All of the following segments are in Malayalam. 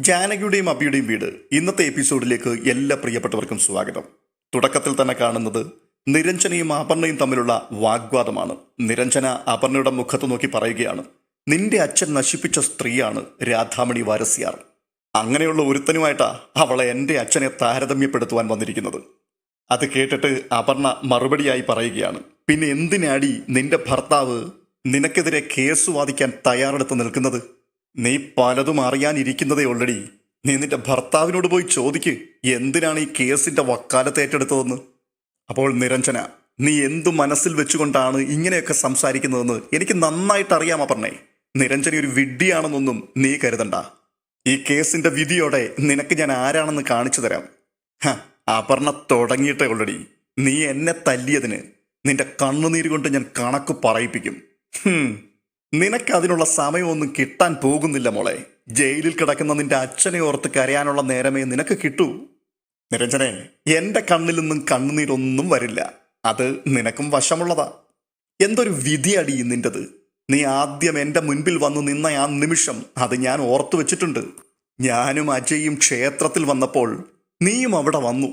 ജാനകിയുടെയും അബിയുടെയും വീട് ഇന്നത്തെ എപ്പിസോഡിലേക്ക് എല്ലാ പ്രിയപ്പെട്ടവർക്കും സ്വാഗതം. തുടക്കത്തിൽ തന്നെ കാണുന്നത് നിരഞ്ജനയും അപർണയും തമ്മിലുള്ള വാഗ്വാദമാണ്. നിരഞ്ജന അപർണയുടെ മുഖത്ത് നോക്കി പറയുകയാണ്, നിന്റെ അച്ഛൻ നശിപ്പിച്ച സ്ത്രീയാണ് രാധാമണി വാരസ്യാർ. അങ്ങനെയുള്ള ഒരുത്തനുമായിട്ടാ അവളെ എൻ്റെ അച്ഛനെ താരതമ്യപ്പെടുത്തുവാൻ വന്നിരിക്കുന്നത്. അത് കേട്ടിട്ട് അപർണ മറുപടിയായി പറയുകയാണ്, പിന്നെ എന്തിനാടി നിന്റെ ഭർത്താവ് നിനക്കെതിരെ കേസ് വാദിക്കാൻ തയ്യാറെടുത്ത് നിൽക്കുന്നത്? നീ പലതും അറിയാനിരിക്കുന്നതേ ഉള്ളടി. നീ നിന്റെ ഭർത്താവിനോട് പോയി ചോദിക്ക്, എന്തിനാണ് ഈ കേസിന്റെ വക്കാലത്ത് ഏറ്റെടുത്തതെന്ന്. അപ്പോൾ നിരഞ്ജന, നീ എന്തു മനസ്സിൽ വെച്ചുകൊണ്ടാണ് ഇങ്ങനെയൊക്കെ സംസാരിക്കുന്നതെന്ന് എനിക്ക് നന്നായിട്ട് അറിയാം അപർണേ. നിരഞ്ജന ഒരു വിഡ്ഢിയാണെന്നൊന്നും നീ കരുതണ്ട. ഈ കേസിന്റെ വിധിയോടെ നിനക്ക് ഞാൻ ആരാണെന്ന് കാണിച്ചു തരാം. അപർണ തുടങ്ങിയിട്ടേ ഉള്ളടി. നീ എന്നെ തല്ലിയതിന് നിന്റെ കണ്ണുനീര് കൊണ്ട് ഞാൻ കണക്ക് പറയിപ്പിക്കും. നിനക്കതിനുള്ള സമയമൊന്നും കിട്ടാൻ പോകുന്നില്ല മോളെ. ജയിലിൽ കിടക്കുന്ന നിന്റെ അച്ഛനെ ഓർത്ത് കരയാനുള്ള നേരമേ നിനക്ക് കിട്ടൂ. നിരഞ്ജനെ, എന്റെ കണ്ണിൽ നിന്നും കണ്ണുനീരൊന്നും വരില്ല. അത് നിനക്കും വശമുള്ളതാ. എന്തൊരു വിധിയടി നിന്റത്. നീ ആദ്യം എന്റെ മുൻപിൽ വന്നു നിന്ന ആ നിമിഷം അത് ഞാൻ ഓർത്തു വെച്ചിട്ടുണ്ട്. ഞാനും അജയും ക്ഷേത്രത്തിൽ വന്നപ്പോൾ നീയും അവിടെ വന്നു.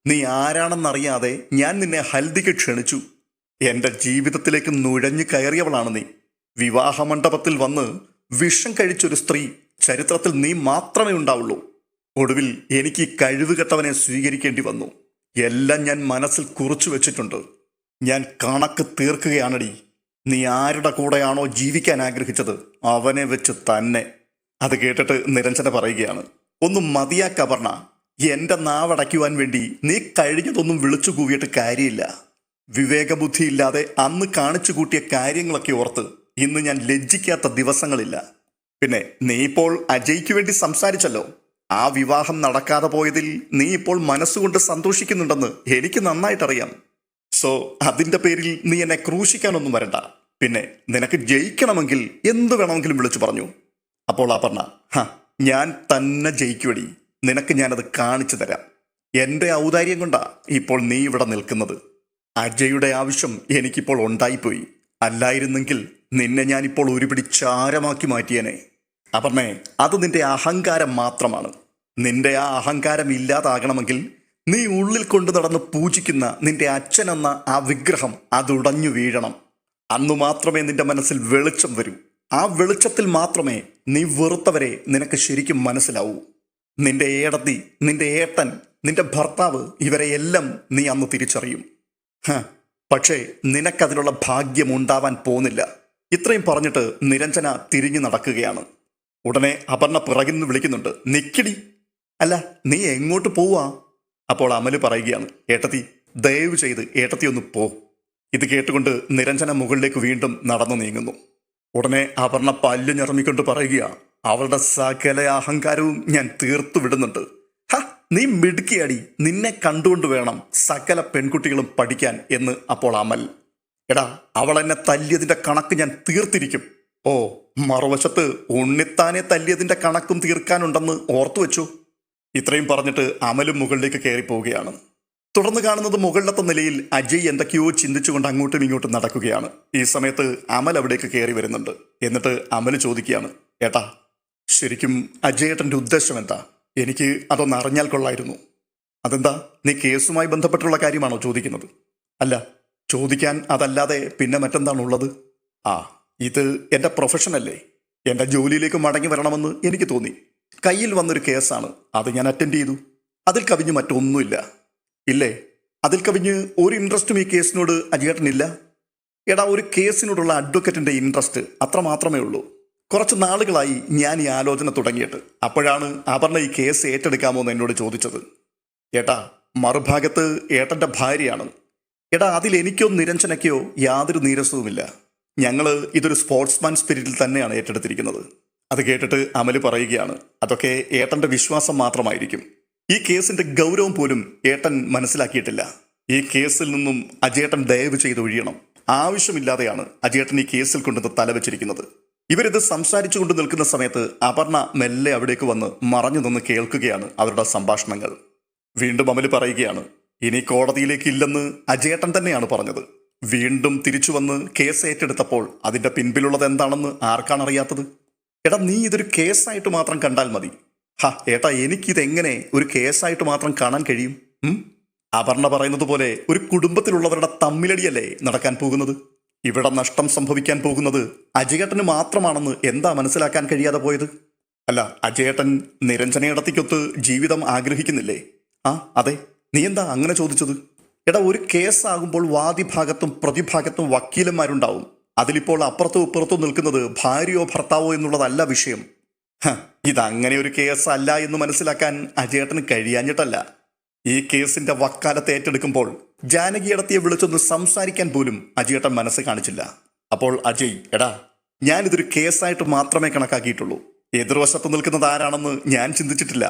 നീ ആരാണെന്നറിയാതെ ഞാൻ നിന്നെ ഹൽദിക്ക് ക്ഷണിച്ചു. എന്റെ ജീവിതത്തിലേക്ക് നുഴഞ്ഞു കയറിയവളാണ് നീ. വിവാഹമണ്ഡപത്തിൽ വന്ന് വിഷം കഴിച്ചൊരു സ്ത്രീ ചരിത്രത്തിൽ നീ മാത്രമേ ഉണ്ടാവുള്ളൂ. ഒടുവിൽ എനിക്ക് ഈ കഴിവുകെട്ടവനെ സ്വീകരിക്കേണ്ടി വന്നു. എല്ലാം ഞാൻ മനസ്സിൽ കുറിച്ചു വെച്ചിട്ടുണ്ട്. ഞാൻ കണക്ക് തീർക്കുകയാണടി. നീ ആരുടെ കൂടെയാണോ ജീവിക്കാൻ ആഗ്രഹിച്ചത് അവനെ വെച്ച് തന്നെ. അത് കേട്ടിട്ട് നിരഞ്ജന പറയുകയാണ്, ഒന്നും മതിയാക്ക അപർണ. എന്റെ നാവടയ്ക്കുവാൻ വേണ്ടി നീ കഴിഞ്ഞതൊന്നും വിളിച്ചു കൂവിയിട്ട് കാര്യമില്ല. വിവേകബുദ്ധിയില്ലാതെ അന്ന് കാണിച്ചു കൂട്ടിയ കാര്യങ്ങളൊക്കെ ഓർത്ത് ഇന്ന് ഞാൻ ലജ്ജിക്കാത്ത ദിവസങ്ങളില്ല. പിന്നെ നീ ഇപ്പോൾ അജയ്ക്ക് വേണ്ടി സംസാരിച്ചല്ലോ. ആ വിവാഹം നടക്കാതെ പോയതിൽ നീ ഇപ്പോൾ മനസ്സുകൊണ്ട് സന്തോഷിക്കുന്നുണ്ടെന്ന് എനിക്ക് നന്നായിട്ടറിയാം. സോ അതിന്റെ പേരിൽ നീ എന്നെ ക്രൂശിക്കാനൊന്നും വരണ്ട. പിന്നെ നിനക്ക് ജയിക്കണമെങ്കിൽ എന്തു വേണമെങ്കിലും വിളിച്ചു പറഞ്ഞു. അപ്പോൾ അപർണ, ഞാൻ തന്നെ ജയിക്കുവടി. നിനക്ക് ഞാനത് കാണിച്ചു തരാം. എന്റെ ഔദാര്യം കൊണ്ടാ ഇപ്പോൾ നീ ഇവിടെ നിൽക്കുന്നത്. അജയുടെ ആവശ്യം എനിക്കിപ്പോൾ ഉണ്ടായിപ്പോയി. അല്ലായിരുന്നെങ്കിൽ നിന്നെ ഞാനിപ്പോൾ ഒരുപിടി ചാരമാക്കി മാറ്റിയേനെ. അപർണേ, അത് നിന്റെ അഹങ്കാരം മാത്രമാണ്. നിന്റെ ആ അഹങ്കാരം ഇല്ലാതാകണമെങ്കിൽ നീ ഉള്ളിൽ കൊണ്ടു നടന്ന് പൂജിക്കുന്ന നിന്റെ അച്ഛനെന്ന ആ വിഗ്രഹം അതുടഞ്ഞു വീഴണം. അന്നു മാത്രമേ നിന്റെ മനസ്സിൽ വെളിച്ചം വരൂ. ആ വെളിച്ചത്തിൽ മാത്രമേ നീ വെറുത്തവരെ നിനക്ക് ശരിക്കും മനസ്സിലാവൂ. നിന്റെ ഏടത്തി, നിന്റെ ഏട്ടൻ, നിന്റെ ഭർത്താവ്, ഇവരെയെല്ലാം നീ അന്ന് തിരിച്ചറിയും. പക്ഷേ നിനക്കതിനുള്ള ഭാഗ്യം ഉണ്ടാവാൻ പോകുന്നില്ല. ഇത്രയും പറഞ്ഞിട്ട് നിരഞ്ജന തിരിഞ്ഞു നടക്കുകയാണ്. ഉടനെ അപർണ പിറകിൽ നിന്ന് വിളിക്കുന്നുണ്ട്, നിക്കിടി. അല്ല, നീ എങ്ങോട്ട് പോവാ? അപ്പോൾ അമല് പറയുകയാണ്, ഏട്ടത്തി, ദയവ് ചെയ്ത് ഏട്ടത്തി ഒന്ന് പോ. ഇത് കേട്ടുകൊണ്ട് നിരഞ്ജന മുകളിലേക്ക് വീണ്ടും നടന്നു നീങ്ങുന്നു. ഉടനെ അപർണ പല്ലു ഞെറമിക്കൊണ്ട് പറയുക, അവളുടെ സകല അഹങ്കാരവും ഞാൻ തീർത്തു വിടുന്നുണ്ട്. നീ മിടുക്കിയാടി. നിന്നെ കണ്ടുകൊണ്ട് വേണം സകല പെൺകുട്ടികളും പഠിക്കാൻ എന്ന് അപ്പോൾ അമൽ. എടാ, അവൾ എന്നെ തല്ലിയതിന്റെ കണക്ക് ഞാൻ തീർത്തിരിക്കും. ഓ, മറുവശത്ത് ഉണ്ണിത്താനെ തല്ലിയതിന്റെ കണക്കും തീർക്കാനുണ്ടെന്ന് ഓർത്തു വെച്ചു. ഇത്രയും പറഞ്ഞിട്ട് അമലും മുകളിലേക്ക് കയറി പോവുകയാണ്. തുടർന്ന് കാണുന്നത് മുകളിലത്തെ നിലയിൽ അജയ് എന്തൊക്കെയോ ചിന്തിച്ചുകൊണ്ട് അങ്ങോട്ടും ഇങ്ങോട്ടും നടക്കുകയാണ്. ഈ സമയത്ത് അമൽ അവിടേക്ക് കയറി വരുന്നുണ്ട്. എന്നിട്ട് അമൽ ചോദിക്കുകയാണ്, ഏട്ടാ, ശരിക്കും അജയേട്ടൻ്റെ ഉദ്ദേശം എന്താ? എനിക്ക് അതൊന്ന് അറിഞ്ഞാൽ കൊള്ളായിരുന്നു. അതെന്താ, നീ കേസുമായി ബന്ധപ്പെട്ടുള്ള കാര്യമാണോ ചോദിക്കുന്നത്? അല്ല, ചോദിക്കാൻ അതല്ലാതെ പിന്നെ മറ്റെന്താണുള്ളത്? ഇത് എൻ്റെ പ്രൊഫഷനല്ലേ. എൻ്റെ ജോലിയിലേക്ക് മടങ്ങി വരണമെന്ന് എനിക്ക് തോന്നി. കയ്യിൽ വന്നൊരു കേസാണ്, അത് ഞാൻ അറ്റൻഡ് ചെയ്തു. അതിൽ കവിഞ്ഞ് മറ്റൊന്നുമില്ല. ഇല്ലേ? അതിൽ കവിഞ്ഞ് ഒരു ഇൻട്രസ്റ്റും ഈ കേസിനോട് അജയേട്ടനില്ല. എടാ, ഒരു കേസിനോടുള്ള അഡ്വക്കറ്റിൻ്റെ ഇൻട്രസ്റ്റ് അത്ര മാത്രമേ ഉള്ളൂ. കുറച്ച് നാളുകളായി ഞാൻ ഈ ആലോചന തുടങ്ങിയിട്ട്. അപ്പോഴാണ് അപർണ ഈ കേസ് ഏറ്റെടുക്കാമോ എന്ന് എന്നോട് ചോദിച്ചത്. ഏട്ടാ, മറുഭാഗത്ത് ഏട്ടൻ്റെ ഭാര്യയാണ്. എടാ, അതിൽ എനിക്കോ നിരഞ്ജനയ്ക്കോ യാതൊരു നീരസവുമില്ല. ഞങ്ങൾ ഇതൊരു സ്പോർട്സ്മാൻ സ്പിരിറ്റിൽ തന്നെയാണ് ഏറ്റെടുത്തിരിക്കുന്നത്. അത് കേട്ടിട്ട് അമല് പറയുകയാണ്, അതൊക്കെ ഏട്ടൻ്റെ വിശ്വാസം മാത്രമായിരിക്കും. ഈ കേസിന്റെ ഗൗരവം പോലും ഏട്ടൻ മനസ്സിലാക്കിയിട്ടില്ല. ഈ കേസിൽ നിന്നും അജയേട്ടൻ ദയവ് ചെയ്ത് ഒഴിയണം. ആവശ്യമില്ലാതെയാണ് അജയേട്ടൻ ഈ കേസിൽ കൊണ്ടുവന്ന് തലവെച്ചിരിക്കുന്നത്. ഇവരിത് സംസാരിച്ചു കൊണ്ട് നിൽക്കുന്ന സമയത്ത് അപർണ മെല്ലെ അവിടേക്ക് വന്ന് മറഞ്ഞു നിന്ന് കേൾക്കുകയാണ് അവരുടെ സംഭാഷണങ്ങൾ. വീണ്ടും അമല് പറയുകയാണ്, ഇനി കോടതിയിലേക്ക് ഇല്ലെന്ന് അജയേട്ടൻ തന്നെയാണ് പറഞ്ഞത്. വീണ്ടും തിരിച്ചു വന്ന് കേസ് ഏറ്റെടുത്തപ്പോൾ അതിന്റെ പിൻപിലുള്ളത് എന്താണെന്ന് ആർക്കാണ് അറിയാത്തത്? എടാ, നീ ഇതൊരു കേസായിട്ട് മാത്രം കണ്ടാൽ മതി. ഏട്ടാ, എനിക്കിതെങ്ങനെ ഒരു കേസായിട്ട് മാത്രം കാണാൻ കഴിയും? അപർണ പറയുന്നത് പോലെ ഒരു കുടുംബത്തിലുള്ളവരുടെ തമ്മിലടിയല്ലേ നടക്കാൻ പോകുന്നത്? ഇവിടെ നഷ്ടം സംഭവിക്കാൻ പോകുന്നത് അജയേട്ടന് മാത്രമാണെന്ന് എന്താ മനസ്സിലാക്കാൻ കഴിയാതെ പോയത്? അല്ല, അജയേട്ടൻ നിരഞ്ജനയിടത്തിക്കൊത്ത് ജീവിതം ആഗ്രഹിക്കുന്നില്ലേ? അതെ. നീ എന്താ അങ്ങനെ ചോദിച്ചത്? എടാ, ഒരു കേസാകുമ്പോൾ വാദിഭാഗത്തും പ്രതിഭാഗത്തും വക്കീലന്മാരുണ്ടാവും. അതിലിപ്പോൾ അപ്പുറത്തോ ഇപ്പുറത്തോ നിൽക്കുന്നത് ഭാര്യയോ ഭർത്താവോ എന്നുള്ളതല്ല വിഷയം. ഇതങ്ങനെ ഒരു കേസല്ല എന്ന് മനസ്സിലാക്കാൻ അജയേട്ടന് കഴിയാഞ്ഞിട്ടല്ല. ഈ കേസിന്റെ വക്കാലത്ത് ഏറ്റെടുക്കുമ്പോൾ ജാനകിയടത്തിയെ വിളിച്ചൊന്ന് സംസാരിക്കാൻ പോലും അജയേട്ടൻ മനസ്സ് കാണിച്ചില്ല. അപ്പോൾ അജയ്, എടാ, ഞാനിതൊരു കേസായിട്ട് മാത്രമേ കണക്കാക്കിയിട്ടുള്ളൂ. എതിർവശത്ത് നിൽക്കുന്നത് ആരാണെന്ന് ഞാൻ ചിന്തിച്ചിട്ടില്ല.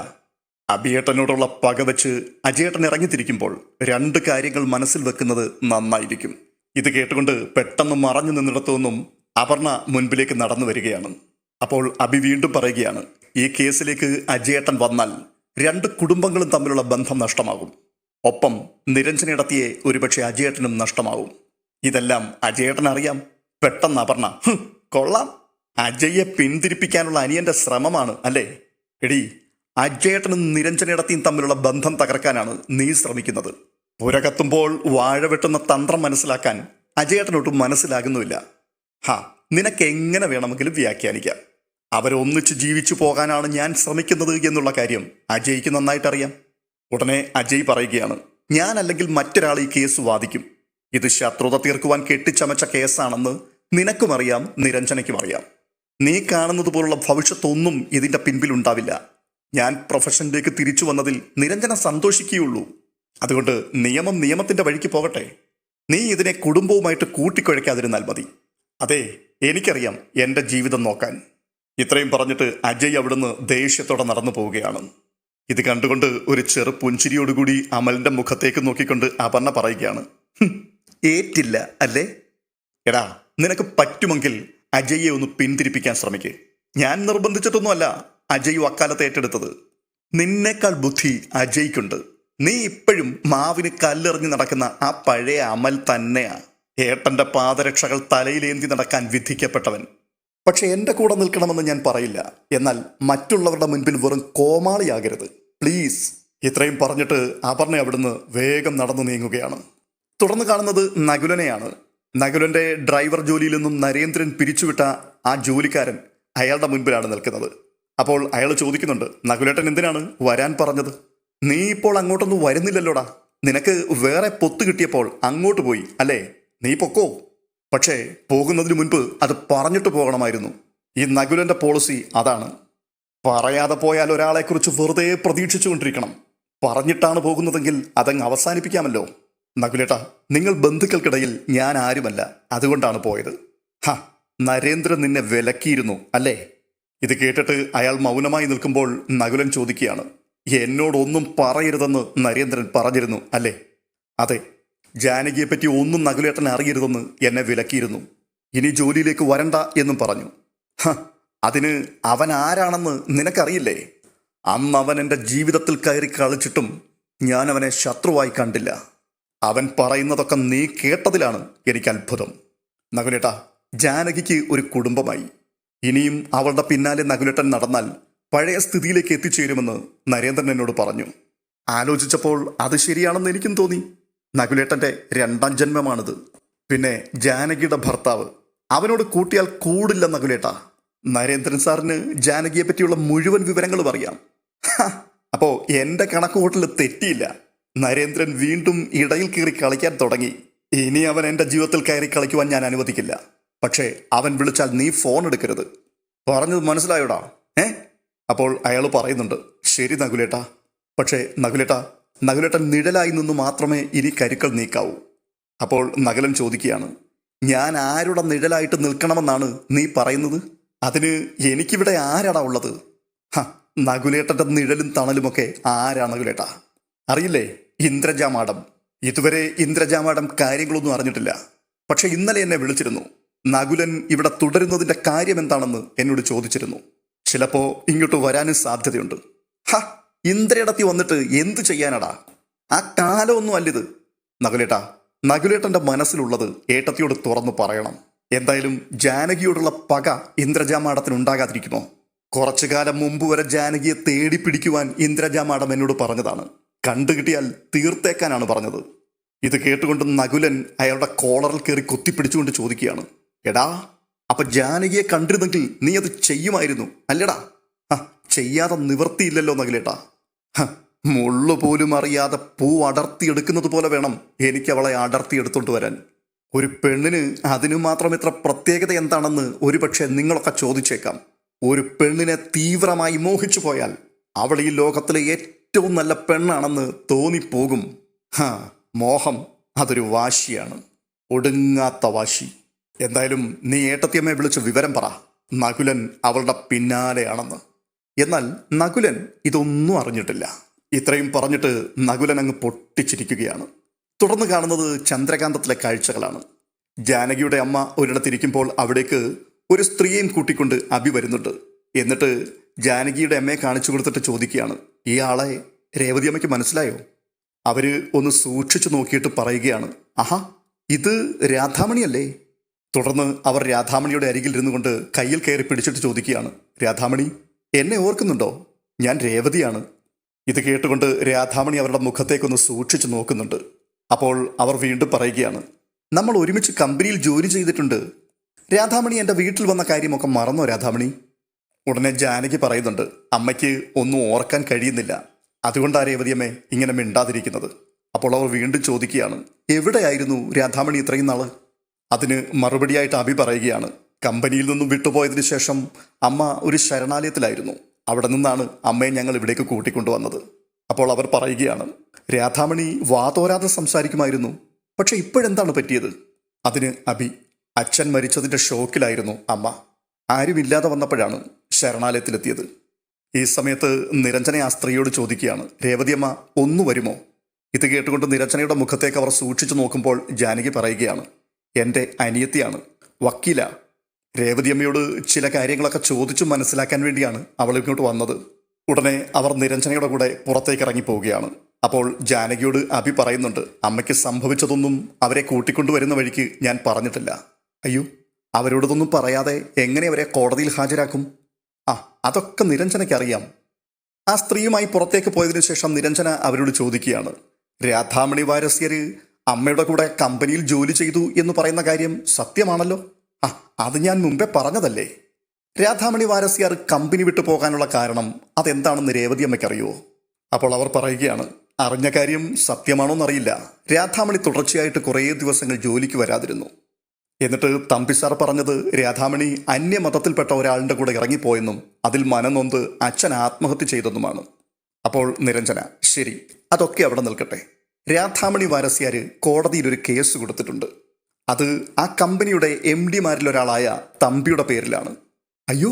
അഭിയേട്ടനോടുള്ള പക വെച്ച് അജയേട്ടൻ ഇറങ്ങിത്തിരിക്കുമ്പോൾ രണ്ട് കാര്യങ്ങൾ മനസ്സിൽ വെക്കുന്നത് നന്നായിരിക്കും. ഇത് കേട്ടുകൊണ്ട് പെട്ടെന്ന് മറഞ്ഞു നിന്നിടത്തു നിന്നും അപർണ മുൻപിലേക്ക് നടന്നു വരികയാണ്. അപ്പോൾ അഭി വീണ്ടും പറയുകയാണ്, ഈ കേസിലേക്ക് അജയേട്ടൻ വന്നാൽ രണ്ട് കുടുംബങ്ങളും തമ്മിലുള്ള ബന്ധം നഷ്ടമാകും. ഒപ്പം നിരഞ്ജനയിടത്തിയെ ഒരുപക്ഷെ അജയേട്ടനും നഷ്ടമാവും. ഇതെല്ലാം അജയേട്ടൻ അറിയാം. പെട്ടെന്ന് അപർണ, കൊള്ളാം, അജയെ പിന്തിരിപ്പിക്കാനുള്ള അനിയന്റെ ശ്രമമാണ് അല്ലേ? എടീ, അജയേട്ടനും നിരഞ്ജനയിടത്തിയും തമ്മിലുള്ള ബന്ധം തകർക്കാനാണ് നീ ശ്രമിക്കുന്നത്. പുരകത്തുമ്പോൾ വാഴ വെട്ടുന്ന തന്ത്രം മനസ്സിലാക്കാൻ അജയേട്ടനൊട്ടും മനസ്സിലാകുന്നുമില്ല. നിനക്ക് എങ്ങനെ വേണമെങ്കിലും വ്യാഖ്യാനിക്കാം. അവരൊന്നിച്ച് ജീവിച്ചു പോകാനാണ് ഞാൻ ശ്രമിക്കുന്നത് എന്നുള്ള കാര്യം അജയ്ക്ക് നന്നായിട്ടറിയാം. ഉടനെ അജയ് പറയുകയാണ്, ഞാൻ അല്ലെങ്കിൽ മറ്റൊരാൾ ഈ കേസ് വാദിക്കും. ഇത് ശത്രുത തീർക്കുവാൻ കെട്ടിച്ചമച്ച കേസാണെന്ന് നിനക്കും അറിയാം, നിരഞ്ജനയ്ക്കും അറിയാം. നീ കാണുന്നത് പോലുള്ള ഭവിഷ്യത്തൊന്നും ഇതിന്റെ പിൻപിലുണ്ടാവില്ല. ഞാൻ പ്രൊഫഷനിലേക്ക് തിരിച്ചു വന്നതിൽ നിരഞ്ജന സന്തോഷിക്കുകയുള്ളൂ. അതുകൊണ്ട് നിയമം നിയമത്തിന്റെ വഴിക്ക് പോകട്ടെ. നീ ഇതിനെ കുടുംബവുമായിട്ട് കൂട്ടിക്കുഴയ്ക്കാതിരുന്നാൽ മതി. അതെ, എനിക്കറിയാം എൻ്റെ ജീവിതം നോക്കാൻ. ഇത്രയും പറഞ്ഞിട്ട് അജയ് അവിടുന്ന് ദേഷ്യത്തോടെ നടന്നു പോവുകയാണ്. ഇത് കണ്ടുകൊണ്ട് ഒരു ചെറു പുഞ്ചിരിയോടുകൂടി അമലിന്റെ മുഖത്തേക്ക് നോക്കിക്കൊണ്ട് അപർണ പറയുകയാണ്, ഏറ്റില്ല അല്ലേ? എടാ, നിനക്ക് പറ്റുമെങ്കിൽ അജയ്യെ ഒന്ന് പിന്തിരിപ്പിക്കാൻ ശ്രമിക്ക്. ഞാൻ നിർബന്ധിച്ചിട്ടൊന്നുമല്ല അജയ് വക്കാലത്ത് ഏറ്റെടുത്തത്. നിന്നേക്കാൾ ബുദ്ധി അജയ്ക്കുണ്ട്. നീ ഇപ്പോഴും മാവിന് കല്ലെറിഞ്ഞ് നടക്കുന്ന ആ പഴയ അമൽ തന്നെയാ. ഏട്ടന്റെ പാദരക്ഷകൾ തലയിലേന്തി നടക്കാൻ വിധിക്കപ്പെട്ടവൻ. പക്ഷെ എൻ്റെ കൂടെ നിൽക്കണമെന്ന് ഞാൻ പറയില്ല. എന്നാൽ മറ്റുള്ളവരുടെ മുൻപിൽ വെറും കോമാളിയാകരുത് പ്ലീസ്. ഇത്രയും പറഞ്ഞിട്ട് അപർണ അവിടുന്ന് വേഗം നടന്നു നീങ്ങുകയാണ്. തുടർന്ന് കാണുന്നത് നകുലനെയാണ്. നകുലന്റെ ഡ്രൈവർ ജോലിയിൽ നിന്നും നരേന്ദ്രൻ പിരിച്ചുവിട്ട ആ ജോലിക്കാരൻ അയാളുടെ മുൻപിലാണ് നിൽക്കുന്നത്. അപ്പോൾ അയാൾ ചോദിക്കുന്നുണ്ട്, നകുലേട്ടൻ എന്തിനാണ് വരാൻ പറഞ്ഞത്? നീ ഇപ്പോൾ അങ്ങോട്ടൊന്നും വരുന്നില്ലല്ലോടാ. നിനക്ക് വേറെ പൊത്ത് കിട്ടിയപ്പോൾ അങ്ങോട്ട് പോയി അല്ലേ? നീ പൊക്കോ. പക്ഷേ പോകുന്നതിന് മുൻപ് അത് പറഞ്ഞിട്ട് പോകണമായിരുന്നു. ഈ നകുലന്റെ പോളിസി അതാണ്. പറയാതെ പോയാൽ ഒരാളെക്കുറിച്ച് വെറുതെ പ്രതീക്ഷിച്ചുകൊണ്ടിരിക്കണം. പറഞ്ഞിട്ടാണ് പോകുന്നതെങ്കിൽ അതങ്ങ് അവസാനിപ്പിക്കാമല്ലോ. നകുലേട്ടാ, നിങ്ങൾ ബന്ധുക്കൾക്കിടയിൽ ഞാൻ ആരുമല്ല, അതുകൊണ്ടാണ് പോയത്. നരേന്ദ്രൻ നിന്നെ വിലക്കിയിരുന്നു അല്ലേ? ഇത് കേട്ടിട്ട് അയാൾ മൗനമായി നിൽക്കുമ്പോൾ നകുലൻ ചോദിക്കുകയാണ്, എന്നോടൊന്നും പറയരുതെന്ന് നരേന്ദ്രൻ പറഞ്ഞിരുന്നു അല്ലേ? അതെ, ജാനകിയെപ്പറ്റി ഒന്നും നകുലേട്ടൻ അറിയരുതെന്ന് എന്നെ വിലക്കിയിരുന്നു. ഇനി ജോലിയിലേക്ക് വരണ്ട എന്നും പറഞ്ഞു. അതിന് അവൻ ആരാണെന്ന് നിനക്കറിയില്ലേ? അന്ന് അവൻ എൻ്റെ ജീവിതത്തിൽ കയറി കളിച്ചിട്ടും ഞാൻ അവനെ ശത്രുവായി കണ്ടില്ല. അവൻ പറയുന്നതൊക്കെ നീ കേട്ടതിലാണ് എനിക്ക് അത്ഭുതം. നകുലേട്ടാ, ജാനകിക്ക് ഒരു കുടുംബമായി. ഇനിയും അവളുടെ പിന്നാലെ നകുലേട്ടൻ നടന്നാൽ പഴയ സ്ഥിതിയിലേക്ക് എത്തിച്ചേരുമെന്ന് നരേന്ദ്രൻ എന്നോട് പറഞ്ഞു. ആലോചിച്ചപ്പോൾ അത് ശരിയാണെന്ന് എനിക്കും തോന്നി. നകുലേട്ടൻ്റെ രണ്ടാം ജന്മമാണിത്. പിന്നെ ജാനകിയുടെ ഭർത്താവ്, അവനോട് കൂട്ടിയാൽ കൂടില്ല നകുലേട്ടാ. നരേന്ദ്രൻ സാറിന് ജാനകിയെ പറ്റിയുള്ള മുഴുവൻ വിവരങ്ങളും അറിയാം. അപ്പോ എൻ്റെ കണക്കുകൂട്ടൽ തെറ്റിയില്ല. നരേന്ദ്രൻ വീണ്ടും ഇടയിൽ കയറി കളിക്കാൻ തുടങ്ങി. ഇനി അവൻ എൻ്റെ ജീവിതത്തിൽ കയറി കളിക്കുവാൻ ഞാൻ അനുവദിക്കില്ല. പക്ഷേ അവൻ വിളിച്ചാൽ നീ ഫോൺ എടുക്കരുത്. പറഞ്ഞത് മനസ്സിലായോടാ? അപ്പോൾ അയാൾ പറയുന്നുണ്ട്, ശരി നകുലേട്ടാ. പക്ഷേ നകുലേട്ടൻ നിഴലായി നിന്ന് മാത്രമേ ഇനി കരുക്കൾ നീക്കാവൂ. അപ്പോൾ നകുലൻ ചോദിക്കുകയാണ്, ഞാൻ ആരുടെ നിഴലായിട്ട് നിൽക്കണമെന്നാണ് നീ പറയുന്നത്? അതിന് എനിക്കിവിടെ ആരാടാ ഉള്ളത്? നകുലേട്ടൻ്റെ നിഴലും തണലുമൊക്കെ ആരാ നകുലേട്ടാ? അറിയില്ലേ, ഇന്ദ്രജ മാഡം. ഇതുവരെ ഇന്ദ്രജ മാഡം കാര്യങ്ങളൊന്നും അറിഞ്ഞിട്ടില്ല. പക്ഷെ ഇന്നലെ എന്നെ വിളിച്ചിരുന്നു. നകുലൻ ഇവിടെ തുടരുന്നതിൻ്റെ കാര്യം എന്താണെന്ന് എന്നോട് ചോദിച്ചിരുന്നു. ചിലപ്പോ ഇങ്ങോട്ട് വരാനും സാധ്യതയുണ്ട്. ഇന്ദ്രയിടത്തി വന്നിട്ട് എന്തു ചെയ്യാനടാ? ആ കാലമൊന്നും അല്ലിത്. നകുലേട്ടൻ്റെ മനസ്സിലുള്ളത് ഏട്ടത്തിയോട് തുറന്നു പറയണം. എന്തായാലും ജാനകിയോടുള്ള പക ഇന്ദ്രജ മാഡത്തിന് ഉണ്ടാകാതിരിക്കുമോ? കുറച്ചു കാലം മുമ്പ് വരെ ജാനകിയെ തേടി പിടിക്കുവാൻ ഇന്ദ്രജ മാഡം എന്നോട് പറഞ്ഞതാണ്. കണ്ടുകിട്ടിയാൽ തീർത്തേക്കാനാണ് പറഞ്ഞത്. ഇത് കേട്ടുകൊണ്ട് നകുലൻ അയാളുടെ കോളറിൽ കയറി കുത്തിപ്പിടിച്ചുകൊണ്ട് ചോദിക്കുകയാണ്, എടാ, അപ്പൊ ജാനകിയെ കണ്ടിരുന്നെങ്കിൽ നീ അത് ചെയ്യുമായിരുന്നു അല്ലടാ? ചെയ്യാതെ നിവർത്തിയില്ലല്ലോ നകുലേട്ടാ. മുള്ളു പോലും അറിയാതെ പൂ അടർത്തിയെടുക്കുന്നത് പോലെ വേണം എനിക്ക് അവളെ അടർത്തിയെടുത്തോണ്ട് വരാൻ. ഒരു പെണ്ണിന് അതിനു മാത്രം ഇത്ര പ്രത്യേകത എന്താണെന്ന് ഒരുപക്ഷെ നിങ്ങളൊക്കെ ചോദിച്ചേക്കാം. ഒരു പെണ്ണിനെ തീവ്രമായി മോഹിച്ചു പോയാൽ അവൾ ഈ ലോകത്തിലെ ഏറ്റവും നല്ല പെണ്ണാണെന്ന് തോന്നിപ്പോകും. മോഹം അതൊരു വാശിയാണ്, ഒടുങ്ങാത്ത വാശി. എന്തായാലും നീ ഏട്ടത്തിയമ്മയെ വിളിച്ച് വിവരം പറ, നകുലൻ അവളുടെ പിന്നാലെയാണെന്ന്. എന്നാൽ നകുലൻ ഇതൊന്നും അറിഞ്ഞിട്ടില്ല. ഇത്രയും പറഞ്ഞിട്ട് നകുലൻ അങ്ങ് പൊട്ടിച്ചിരിക്കുകയാണ്. തുടർന്ന് കാണുന്നത് ചന്ദ്രകാന്തത്തിലെ കാഴ്ചകളാണ്. ജാനകിയുടെ അമ്മ ഒരിടത്തിരിക്കുമ്പോൾ അവിടേക്ക് ഒരു സ്ത്രീയെയും കൂട്ടിക്കൊണ്ട് അഭി വരുന്നുണ്ട്. എന്നിട്ട് ജാനകിയുടെ അമ്മയെ കാണിച്ചു കൊടുത്തിട്ട് ചോദിക്കുകയാണ്, ഈ ആളെ രേവതി അമ്മയ്ക്ക് മനസ്സിലായോ? അവര് ഒന്ന് സൂക്ഷിച്ചു നോക്കിയിട്ട് പറയുകയാണ്, ആഹാ, ഇത് രാധാമണിയല്ലേ? തുടർന്ന് അവർ രാധാമണിയുടെ അരികിൽ ഇരുന്നു കൊണ്ട് കയ്യിൽ കയറി പിടിച്ചിട്ട് ചോദിക്കുകയാണ്, രാധാമണി, എന്നെ ഓർക്കുന്നുണ്ടോ? ഞാൻ രേവതിയാണ്. ഇത് കേട്ടുകൊണ്ട് രാധാമണി അവരുടെ മുഖത്തേക്കൊന്ന് സൂക്ഷിച്ചു നോക്കുന്നുണ്ട്. അപ്പോൾ അവർ വീണ്ടും പറയുകയാണ്, നമ്മൾ ഒരുമിച്ച് കമ്പനിയിൽ ജോലി ചെയ്തിട്ടുണ്ട്. രാധാമണി എൻ്റെ വീട്ടിൽ വന്ന കാര്യമൊക്കെ മറന്നോ രാധാമണി? ഉടനെ ജാനകി പറയുന്നുണ്ട്, അമ്മയ്ക്ക് ഒന്നും ഓർക്കാൻ കഴിയുന്നില്ല, അതുകൊണ്ടാ രേവതിയമ്മേ ഇങ്ങനെ മിണ്ടാതിരിക്കുന്നത്. അപ്പോൾ അവർ വീണ്ടും ചോദിക്കുകയാണ്, എവിടെയായിരുന്നു രാധാമണി ഇത്രയും നാള്? അതിന് മറുപടിയായിട്ട് അഭി പറയുകയാണ്, കമ്പനിയിൽ നിന്നും വിട്ടുപോയതിനു ശേഷം അമ്മ ഒരു ശരണാലയത്തിലായിരുന്നു. അവിടെ നിന്നാണ് അമ്മയെ ഞങ്ങൾ ഇവിടേക്ക് കൂട്ടിക്കൊണ്ടുവന്നത്. അപ്പോൾ അവർ പറയുകയാണ്, രാധാമണി വാതോരാതെ സംസാരിക്കുമായിരുന്നു, പക്ഷെ ഇപ്പോഴെന്താണ് പറ്റിയത്? അതിന് അഭി, അച്ഛൻ മരിച്ചതിൻ്റെ ഷോക്കിലായിരുന്നു അമ്മ. ആരുമില്ലാതെ വന്നപ്പോഴാണ് ശരണാലയത്തിലെത്തിയത്. ഈ സമയത്ത് നിരഞ്ജന ആ സ്ത്രീയോട് ചോദിക്കുകയാണ്, രേവതിയമ്മ ഒന്നു വരുമോ? ഇത് കേട്ടുകൊണ്ട് നിരഞ്ജനയുടെ മുഖത്തേക്ക് അവർ സൂക്ഷിച്ചു നോക്കുമ്പോൾ ജാനകി പറയുകയാണ്, എൻ്റെ അനിയത്തിയാണ്, വക്കീല. രേവതിയമ്മയോട് ചില കാര്യങ്ങളൊക്കെ ചോദിച്ചു മനസ്സിലാക്കാൻ വേണ്ടിയാണ് അവൾ ഇങ്ങോട്ട് വന്നത്. ഉടനെ അവർ നിരഞ്ജനയുടെ കൂടെ പുറത്തേക്ക് ഇറങ്ങി പോവുകയാണ്. അപ്പോൾ ജാനകിയോട് അഭി പറയുന്നുണ്ട്, അമ്മയ്ക്ക് സംഭവിച്ചതൊന്നും അവരെ കൂട്ടിക്കൊണ്ടുവരുന്ന വഴിക്ക് ഞാൻ പറഞ്ഞിട്ടില്ല. അയ്യോ, അവരോടൊന്നും പറയാതെ എങ്ങനെ അവരെ കോടതിയിൽ ഹാജരാക്കും? അതൊക്കെ നിരഞ്ജനയ്ക്ക് അറിയാം. ആ സ്ത്രീയുമായി പുറത്തേക്ക് പോയതിനു ശേഷം നിരഞ്ജന അവരോട് ചോദിക്കുകയാണ്, രാധാമണി വാരസ്യര് അമ്മയുടെ കൂടെ കമ്പനിയിൽ ജോലി ചെയ്തു എന്ന് പറയുന്ന കാര്യം സത്യമാണല്ലോ? അത് ഞാൻ മുമ്പേ പറഞ്ഞതല്ലേ. രാധാമണി വാരസ്യാർ കമ്പനി വിട്ടു പോകാനുള്ള കാരണം അതെന്താണെന്ന് രേവതിയമ്മയ്ക്കറിയുമോ? അപ്പോൾ അവർ പറയുകയാണ്, അറിഞ്ഞ കാര്യം സത്യമാണോന്നറിയില്ല. രാധാമണി തുടർച്ചയായിട്ട് കുറേ ദിവസങ്ങൾ ജോലിക്ക് വരാതിരുന്നു. എന്നിട്ട് തമ്പിസാർ പറഞ്ഞത് രാധാമണി അന്യമതത്തിൽപ്പെട്ട ഒരാളുടെ കൂടെ ഇറങ്ങിപ്പോയെന്നും അതിൽ മനംനൊന്ത് അച്ഛൻ ആത്മഹത്യ ചെയ്തെന്നുമാണ്. അപ്പോൾ നിരഞ്ജന, ശരി, അതൊക്കെ അവിടെ നിൽക്കട്ടെ. രാധാമണി വാരസ്യാര് കോടതിയിൽ ഒരു കേസ് കൊടുത്തിട്ടുണ്ട്. അത് ആ കമ്പനിയുടെ MD ഒരാളായ തമ്പിയുടെ പേരിലാണ്. അയ്യോ,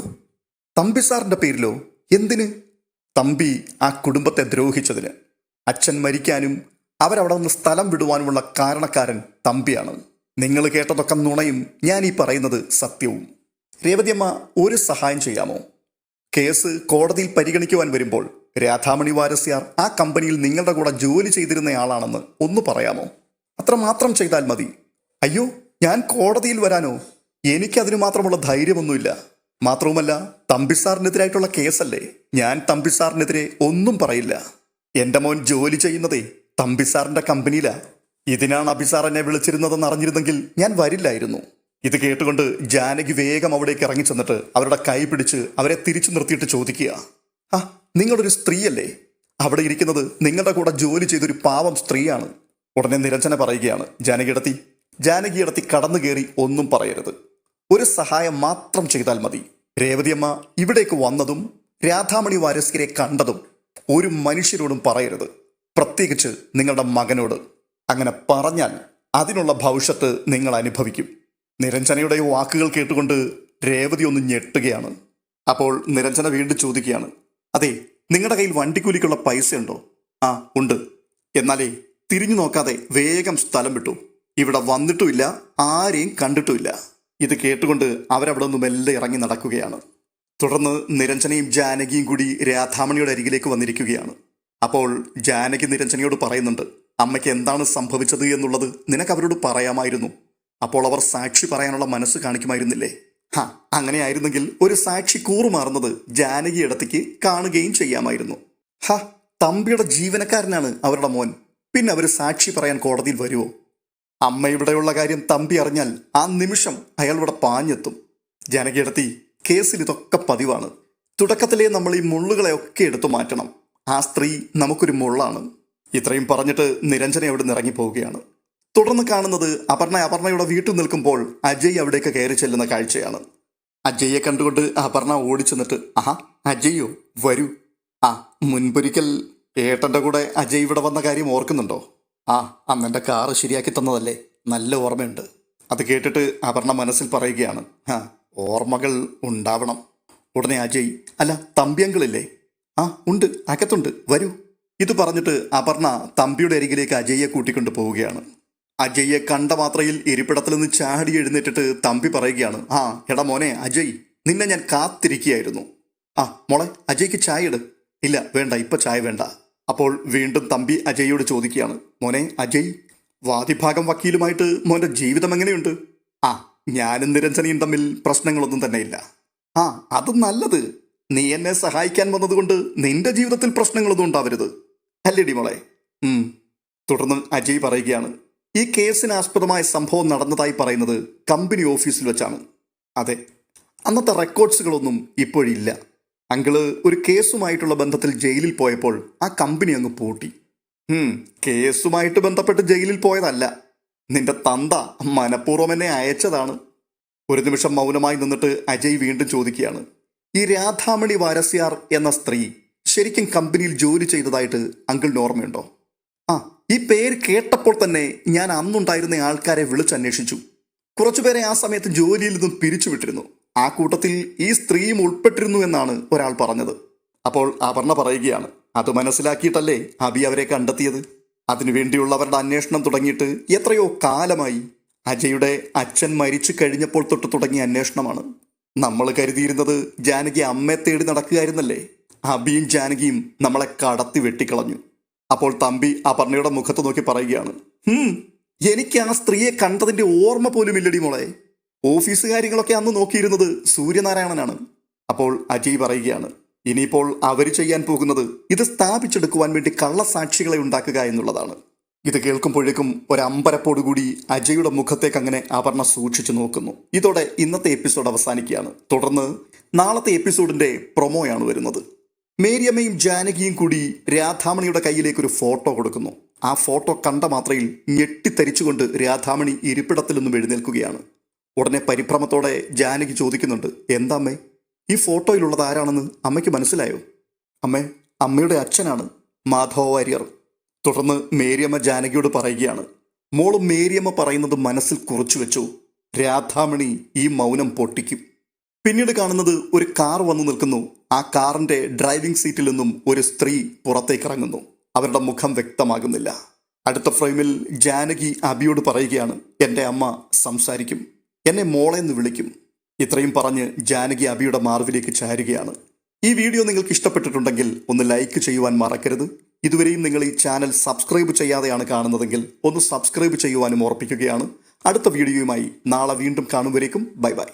തമ്പി സാറിൻ്റെ പേരിലോ? എന്തിന്? തമ്പി ആ കുടുംബത്തെ ദ്രോഹിച്ചതിന്. അച്ഛൻ മരിക്കാനും അവരവിടെ നിന്ന് സ്ഥലം വിടുവാനുമുള്ള കാരണക്കാരൻ തമ്പിയാണ്. നിങ്ങൾ കേട്ടതൊക്കെ നുണയും ഞാൻ ഈ പറയുന്നത് സത്യവും. രേവതിയമ്മ ഒരു സഹായം ചെയ്യാമോ? കേസ് കോടതിയിൽ പരിഗണിക്കുവാൻ വരുമ്പോൾ രാധാമണി വാരസ്യാർ ആ കമ്പനിയിൽ നിങ്ങളുടെ കൂടെ ജോലി ചെയ്തിരുന്നയാളാണെന്ന് ഒന്ന് പറയാമോ? അത്രമാത്രം ചെയ്താൽ മതി. അയ്യോ, ഞാൻ കോടതിയിൽ വരാനോ? എനിക്കതിനു മാത്രമുള്ള ധൈര്യമൊന്നുമില്ല. മാത്രവുമല്ല, തമ്പിസാറിനെതിരായിട്ടുള്ള കേസല്ലേ. ഞാൻ തമ്പിസാറിനെതിരെ ഒന്നും പറയില്ല. എൻ്റെ മോൻ ജോലി ചെയ്യുന്നതേ തമ്പിസാറിൻ്റെ കമ്പനിയിലാ. ഇതിനാണ് അഭിസാർ എന്നെ വിളിച്ചിരുന്നതെന്ന് അറിഞ്ഞിരുന്നെങ്കിൽ ഞാൻ വരില്ലായിരുന്നു. ഇത് കേട്ടുകൊണ്ട് ജാനകി വേഗം അവിടേക്ക് ഇറങ്ങി ചെന്നിട്ട് അവരുടെ കൈ പിടിച്ച് അവരെ തിരിച്ചു നിർത്തിയിട്ട് ചോദിക്കുക, നിങ്ങളൊരു സ്ത്രീയല്ലേ? അവിടെ ഇരിക്കുന്നത് നിങ്ങളുടെ കൂടെ ജോലി ചെയ്തൊരു പാവം സ്ത്രീയാണ്. ഉടനെ നിരഞ്ജന പറയുകയാണ്, ജാനകിയിടത്തി കടന്നു കയറി ഒന്നും പറയരുത്. ഒരു സഹായം മാത്രം ചെയ്താൽ മതി. രേവതിയമ്മ ഇവിടേക്ക് വന്നതും രാധാമണി വാരസ്യരെ കണ്ടതും ഒരു മനുഷ്യരോടും പറയരുത്, പ്രത്യേകിച്ച് നിങ്ങളുടെ മകനോട്. അങ്ങനെ പറഞ്ഞാൽ അതിനുള്ള ഭവിഷ്യത്ത് നിങ്ങൾ അനുഭവിക്കും. നിരഞ്ജനയുടെ വാക്കുകൾ കേട്ടുകൊണ്ട് രേവതി ഒന്ന് ഞെട്ടുകയാണ്. അപ്പോൾ നിരഞ്ജന വീണ്ടും ചോദിക്കുകയാണ്, അതെ, നിങ്ങളുടെ കയ്യിൽ വണ്ടിക്കൂലിക്കുള്ള പൈസ ഉണ്ടോ? ഉണ്ട്. എന്നാലേ തിരിഞ്ഞു നോക്കാതെ വേഗം സ്ഥലം വിട്ടു. ഇവിടെ വന്നിട്ടുമില്ല, ആരെയും കണ്ടിട്ടുമില്ല. ഇത് കേട്ടുകൊണ്ട് അവരവിടെ നിന്ന് മെല്ലെ ഇറങ്ങി നടക്കുകയാണ്. തുടർന്ന് നിരഞ്ജനയും ജാനകിയും കൂടി രാധാമണിയുടെ അരികിലേക്ക് വന്നിരിക്കുകയാണ്. അപ്പോൾ ജാനകി നിരഞ്ജനയോട് പറയുന്നുണ്ട്, അമ്മയ്ക്ക് എന്താണ് സംഭവിച്ചത് എന്നുള്ളത് നിനക്ക് അവരോട് പറയാമായിരുന്നു. അപ്പോൾ അവർ സാക്ഷി പറയാനുള്ള മനസ്സ് കാണിക്കുമായിരുന്നില്ലേ? ഹാ, അങ്ങനെയായിരുന്നെങ്കിൽ ഒരു സാക്ഷി കൂറുമാറുന്നത് ജാനകി ഇടത്തേക്ക് കാണുകയും ചെയ്യാമായിരുന്നു. ഹ, തമ്പിയുടെ ജീവനക്കാരനാണ് അവരുടെ മോൻ, പിന്നെ അവർ സാക്ഷി പറയാൻ കോടതിയിൽ വരുമോ? അമ്മ ഇവിടെയുള്ള കാര്യം തമ്പി അറിഞ്ഞാൽ ആ നിമിഷം അയാൾ ഇവിടെ പാഞ്ഞെത്തും. ജാനകിയെടുത്തി, കേസിൽ ഇതൊക്കെ പതിവാണ്. തുടക്കത്തിലേ നമ്മൾ ഈ മുള്ളുകളെയൊക്കെ എടുത്തു മാറ്റണം. ആ സ്ത്രീ നമുക്കൊരു മുള്ളാണ്. ഇത്രയും പറഞ്ഞിട്ട് നിരഞ്ജന അവിടെ നിന്ന് ഇറങ്ങിപ്പോവുകയാണ്. തുടർന്ന് കാണുന്നത് അപർണയുടെ വീട്ടിൽ നിൽക്കുമ്പോൾ അജയ് അവിടേക്ക് കയറി ചെല്ലുന്ന കാഴ്ചയാണ്. അജയ്യെ കണ്ടുകൊണ്ട് അപർണ ഓടിച്ചെന്നിട്ട്, ആഹാ അജയ്യോ, വരൂ. ആ, മുൻപൊരിക്കൽ ഏട്ടൻ്റെ കൂടെ അജയ് ഇവിടെ വന്ന കാര്യം ഓർക്കുന്നുണ്ടോ? ആ, അന്നെൻ്റെ കാറ് ശരിയാക്കി തന്നതല്ലേ, നല്ല ഓർമ്മയുണ്ട്. അത് കേട്ടിട്ട് അപർണ മനസ്സിൽ പറയുകയാണ്, ആ, ഓർമ്മകൾ ഉണ്ടാവണം. ഉടനെ അജയ്, അല്ല തമ്പിയങ്കിളില്ലേ? ആ ഉണ്ട്, അകത്തുണ്ട്, വരൂ. ഇത് പറഞ്ഞിട്ട് അപർണ തമ്പിയുടെ അരികിലേക്ക് അജയ്യെ കൂട്ടിക്കൊണ്ട് പോവുകയാണ്. അജയ്യെ കണ്ട മാത്രയിൽ ഇരിപ്പിടത്തിൽ നിന്ന് ചാടി എഴുന്നേറ്റിട്ട് തമ്പി പറയുകയാണ്, ആ എടാ മോനെ അജയ്, നിന്നെ ഞാൻ കാത്തിരിക്കുകയായിരുന്നു. ആ മോളെ, അജയ്ക്ക് ചായ ഇട്. ഇല്ല വേണ്ട, ഇപ്പൊ ചായ വേണ്ട. അപ്പോൾ വീണ്ടും തമ്പി അജയ്യോട് ചോദിക്കുകയാണ്, മോനെ അജയ്, വാദിഭാഗം വക്കീലുമായിട്ട് മോന്റെ ജീവിതം എങ്ങനെയുണ്ട്? ആ, ഞാനും നിരഞ്ജനയും തമ്മിൽ പ്രശ്നങ്ങളൊന്നും തന്നെയില്ല. ആ, അത് നല്ലത്. നീ എന്നെ സഹായിക്കാൻ വന്നതുകൊണ്ട് നിന്റെ ജീവിതത്തിൽ പ്രശ്നങ്ങളൊന്നും ഉണ്ടാവരുത്, അല്ലേടി മോളെ? തുടർന്ന് അജയ് പറയുകയാണ്, ഈ കേസിനാസ്പദമായ സംഭവം നടന്നതായി പറയുന്നത് കമ്പനി ഓഫീസിൽ വെച്ചാണ്. അതെ, അന്നത്തെ റെക്കോർഡ്സുകളൊന്നും ഇപ്പോഴില്ല. അങ്കിള് ഒരു കേസുമായിട്ടുള്ള ബന്ധത്തിൽ ജയിലിൽ പോയപ്പോൾ ആ കമ്പനി അങ്ങ് പൂട്ടി. കേസുമായിട്ട് ബന്ധപ്പെട്ട് ജയിലിൽ പോയതല്ല, നിന്റെ തന്ത മനഃപൂർവ്വം എന്നെ അയച്ചതാണ്. ഒരു നിമിഷം മൗനമായി നിന്നിട്ട് അജയ് വീണ്ടും ചോദിക്കുകയാണ്, ഈ രാധാമണി വാരസ്യാർ എന്ന സ്ത്രീ ശരിക്കും കമ്പനിയിൽ ജോലി ചെയ്തതായിട്ട് അങ്കിളിന് ഓർമ്മയുണ്ടോ? ആ, ഈ പേര് കേട്ടപ്പോൾ തന്നെ ഞാൻ അന്നുണ്ടായിരുന്ന ആൾക്കാരെ വിളിച്ചന്വേഷിച്ചു. കുറച്ചുപേരെ ആ സമയത്ത് ജോലിയിൽ നിന്നും പിരിച്ചുവിട്ടിരുന്നു. ആ കൂട്ടത്തിൽ ഈ സ്ത്രീയും ഉൾപ്പെട്ടിരുന്നു എന്നാണ് ഒരാൾ പറഞ്ഞത്. അപ്പോൾ അപർണ പറയുകയാണ്, അത് മനസ്സിലാക്കിയിട്ടല്ലേ അബി അവരെ കണ്ടെത്തിയത്. അതിനുവേണ്ടിയുള്ളവരുടെ അന്വേഷണം തുടങ്ങിയിട്ട് എത്രയോ കാലമായി. അജയുടെ അച്ഛൻ മരിച്ചു കഴിഞ്ഞപ്പോൾ തൊട്ട് തുടങ്ങിയ അന്വേഷണമാണ്. നമ്മൾ കരുതിയിരുന്നത് ജാനകി അമ്മയെ തേടി നടക്കുകയായിരുന്നല്ലേ. അബിയും ജാനകിയും നമ്മളെ കടത്തി വെട്ടിക്കളഞ്ഞു. അപ്പോൾ തമ്പി അപർണയുടെ മുഖത്ത് നോക്കി പറയുകയാണ്, എനിക്ക് ആ സ്ത്രീയെ കണ്ടതിന്റെ ഓർമ്മ പോലും ഇല്ലടി മോളെ. ഓഫീസ് കാര്യങ്ങളൊക്കെ അന്ന് നോക്കിയിരുന്നത് സൂര്യനാരായണനാണ്. അപ്പോൾ അജയ് പറയുകയാണ്, ഇനിയിപ്പോൾ അവർ ചെയ്യാൻ പോകുന്നത് ഇത് സ്ഥാപിച്ചെടുക്കുവാൻ വേണ്ടി കള്ളസാക്ഷികളെ ഉണ്ടാക്കുക എന്നുള്ളതാണ്. ഇത് കേൾക്കുമ്പോഴേക്കും ഒരമ്പരപ്പോടുകൂടി അജയുടെ മുഖത്തേക്ക് അങ്ങനെ അപർണ സൂക്ഷിച്ചു നോക്കുന്നു. ഇതോടെ ഇന്നത്തെ എപ്പിസോഡ് അവസാനിക്കുകയാണ്. തുടർന്ന് നാളത്തെ എപ്പിസോഡിന്റെ പ്രൊമോയാണ് വരുന്നത്. മേരിയമ്മയും ജാനകിയും കൂടി രാധാമണിയുടെ കയ്യിലേക്ക് ഒരു ഫോട്ടോ കൊടുക്കുന്നു. ആ ഫോട്ടോ കണ്ട മാത്രയിൽ ഞെട്ടിത്തരിച്ചുകൊണ്ട് രാധാമണി ഇരിപ്പിടത്തിൽ നിന്നും എഴുന്നേൽക്കുകയാണ്. ഉടനെ പരിഭ്രമത്തോടെ ജാനകി ചോദിക്കുന്നുണ്ട്, എന്താ അമ്മേ, ഈ ഫോട്ടോയിലുള്ളത് ആരാണെന്ന് അമ്മയ്ക്ക് മനസ്സിലായോ? അമ്മേ, അമ്മയുടെ അച്ഛനാണ്, മാധവ വാര്യർ. തുടർന്ന് മേരിയമ്മ ജാനകിയോട് പറയുകയാണ്, മോളും മേരിയമ്മ പറയുന്നത് മനസ്സിൽ കുറിച്ചു വെച്ചു, രാധാമണി ഈ മൗനം പൊട്ടിക്കും. പിന്നീട് കാണുന്നത് ഒരു കാർ വന്നു നിൽക്കുന്നു. ആ കാറിന്റെ ഡ്രൈവിംഗ് സീറ്റിൽ നിന്നും ഒരു സ്ത്രീ പുറത്തേക്ക് ഇറങ്ങുന്നു. അവരുടെ മുഖം വ്യക്തമാകുന്നില്ല. അടുത്ത ഫ്രെയിമിൽ ജാനകി അബിയോട് പറയുകയാണ്, എൻ്റെ അമ്മ സംസാരിക്കും, എന്നെ മോളെ എന്ന് വിളിക്കും. ഇത്രയും പറഞ്ഞ് ജാനകി അബിയുടെ മാർവിലേക്ക് ചാരുകയാണ്. ഈ വീഡിയോ നിങ്ങൾക്ക് ഇഷ്ടപ്പെട്ടിട്ടുണ്ടെങ്കിൽ ഒന്ന് ലൈക്ക് ചെയ്യുവാൻ മറക്കരുത്. ഇതുവരെയും നിങ്ങൾ ഈ ചാനൽ സബ്സ്ക്രൈബ് ചെയ്യാതെയാണ് കാണുന്നതെങ്കിൽ ഒന്ന് സബ്സ്ക്രൈബ് ചെയ്യുവാനും ഓർപ്പിക്കുകയാണ്. അടുത്ത വീഡിയോയുമായി നാളെ വീണ്ടും കാണുമ്പോഴേക്കും ബൈ ബൈ.